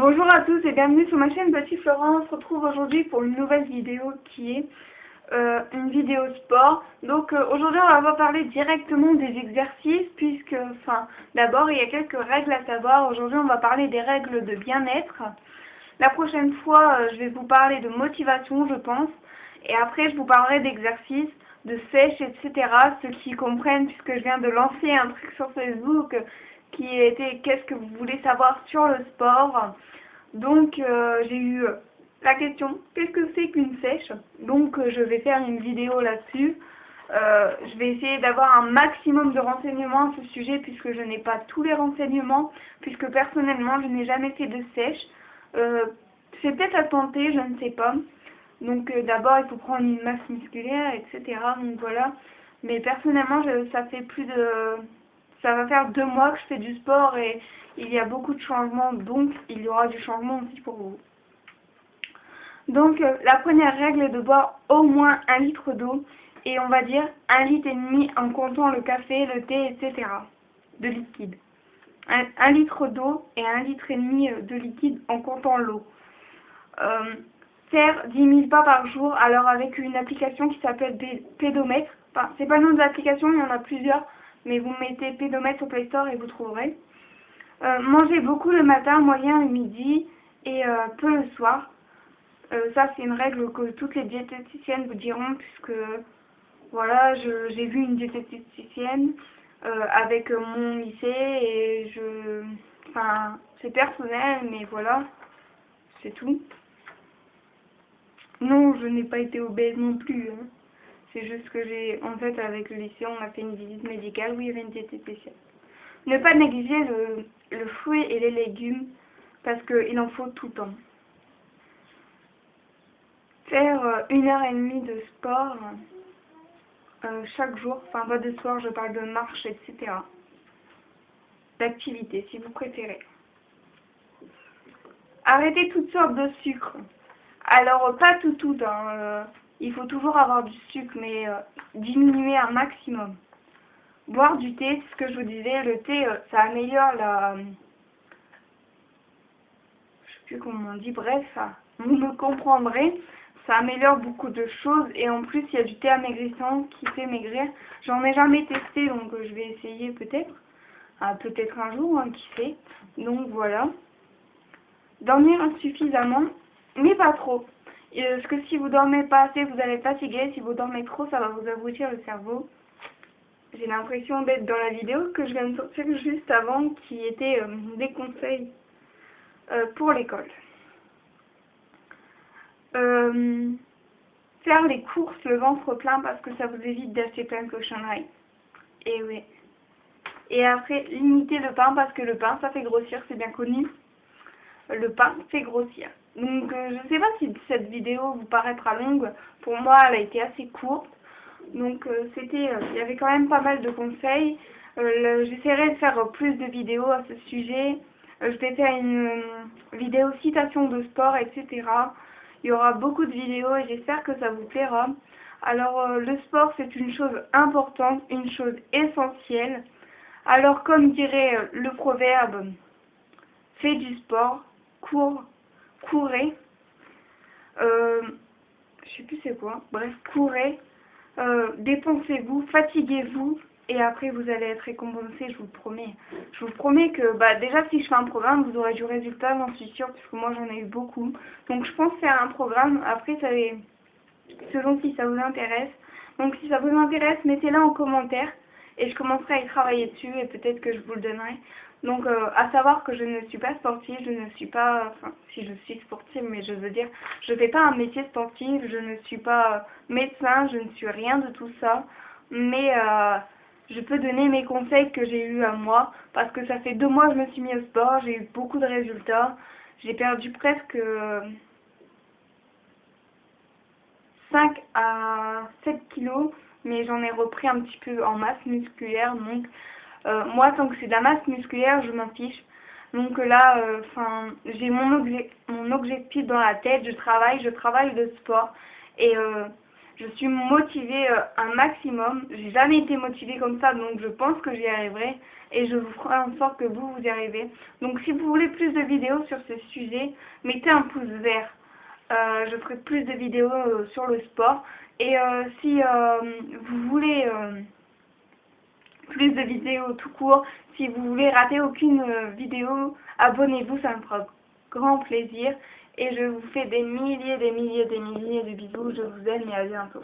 Bonjour à tous et bienvenue sur ma chaîne Petit Florent. On se retrouve aujourd'hui pour une nouvelle vidéo qui est une vidéo sport. Donc aujourd'hui on va parler directement des exercices puisque, d'abord il y a quelques règles à savoir. Aujourd'hui on va parler des règles de bien-être. La prochaine fois je vais vous parler de motivation je pense. Et après je vous parlerai d'exercices, de sèche, etc. Ceux qui comprennent puisque je viens de lancer un truc sur Facebook qui était qu'est-ce que vous voulez savoir sur le sport. Donc j'ai eu la question qu'est-ce que c'est qu'une sèche. Donc je vais faire une vidéo là-dessus. Je vais essayer d'avoir un maximum de renseignements à ce sujet puisque je n'ai pas tous les renseignements, puisque personnellement je n'ai jamais fait de sèche. C'est peut-être à tenter, je ne sais pas. Donc d'abord il faut prendre une masse musculaire, etc. Donc voilà. Mais personnellement ça va faire 2 mois que je fais du sport et il y a beaucoup de changements, donc il y aura du changement aussi pour vous. Donc la première règle est de boire au moins 1 litre d'eau et on va dire 1,5 litre en comptant le café, le thé, etc. de liquide. 1 litre d'eau et 1,5 litre de liquide en comptant l'eau. Faire 10 000 pas par jour, alors avec une application qui s'appelle Pédomètre. Enfin, c'est pas le nom de l'application, il y en a plusieurs, mais vous mettez Pédomètre sur Play Store et vous trouverez. Manger beaucoup le matin, moyen le midi et peu le soir. Ça c'est une règle que toutes les diététiciennes vous diront puisque voilà, j'ai vu une diététicienne avec mon lycée et c'est personnel mais voilà, c'est tout. Non, je n'ai pas été obèse non plus. Hein. C'est juste que en fait, avec le lycée, on a fait une visite médicale où il y avait une diététicienne. Ne pas négliger le fruit et les légumes, parce qu'il en faut tout le temps. Faire 1h30 de sport chaque jour, enfin pas de sport, je parle de marche, etc. D'activité, si vous préférez. Arrêter toutes sortes de sucre. Alors, pas tout, hein, il faut toujours avoir du sucre, mais diminuer un maximum. Boire du thé, c'est ce que je vous disais, le thé, ça améliore je sais plus comment on dit, bref, vous me comprendrez, ça améliore beaucoup de choses, et en plus, il y a du thé amaigrissant qui fait maigrir. J'en ai jamais testé, donc je vais essayer peut-être. Peut-être un jour, hein, qui sait. Donc voilà. Dormir suffisamment, mais pas trop. Parce que si vous dormez pas assez, vous allez être fatigué. Si vous dormez trop, ça va vous abrutir le cerveau. J'ai l'impression d'être dans la vidéo que je viens de sortir juste avant, qui était des conseils pour l'école. Faire les courses le ventre plein parce que ça vous évite d'acheter plein de cochonneries. Et oui. Et après, limiter le pain parce que le pain, ça fait grossir, c'est bien connu. Le pain fait grossir. Donc je ne sais pas si cette vidéo vous paraîtra longue. Pour moi, elle a été assez courte. Donc il y avait quand même pas mal de conseils. J'essaierai de faire plus de vidéos à ce sujet. Je vais faire une vidéo citation de sport, etc. Il y aura beaucoup de vidéos et j'espère que ça vous plaira. Alors le sport, c'est une chose importante, une chose essentielle. Alors comme dirait le proverbe, fais du sport, courez. Je sais plus c'est quoi. Bref, courez. Dépensez-vous, fatiguez-vous et après vous allez être récompensé, je vous le promets. Je vous promets que déjà si je fais un programme, vous aurez du résultat, j'en suis sûre, parce que moi j'en ai eu beaucoup. Donc je pense faire un programme, après ça est selon si ça vous intéresse. Donc si ça vous intéresse, mettez-le en commentaire et je commencerai à y travailler dessus et peut-être que je vous le donnerai. Donc à savoir que je ne suis pas sportive, je ne suis pas, si je suis sportive, mais je veux dire, je ne fais pas un métier sportif, je ne suis pas médecin, je ne suis rien de tout ça, mais je peux donner mes conseils que j'ai eus à moi, parce que ça fait 2 mois que je me suis mis au sport, j'ai eu beaucoup de résultats, j'ai perdu presque 5 à 7 kilos, mais j'en ai repris un petit peu en masse musculaire, donc moi tant que c'est de la masse musculaire, je m'en fiche. Donc là, j'ai mon objectif dans la tête, je travaille le sport, et Je suis motivée un maximum. J'ai jamais été motivée comme ça, donc je pense que j'y arriverai. Et je vous ferai en sorte que vous y arrivez. Donc si vous voulez plus de vidéos sur ce sujet, mettez un pouce vert. Je ferai plus de vidéos sur le sport. Et si vous voulez plus de vidéos tout court, si vous voulez rater aucune vidéo, abonnez-vous, ça me fera grand plaisir. Et je vous fais des milliers de bisous. Je vous aime et à bientôt.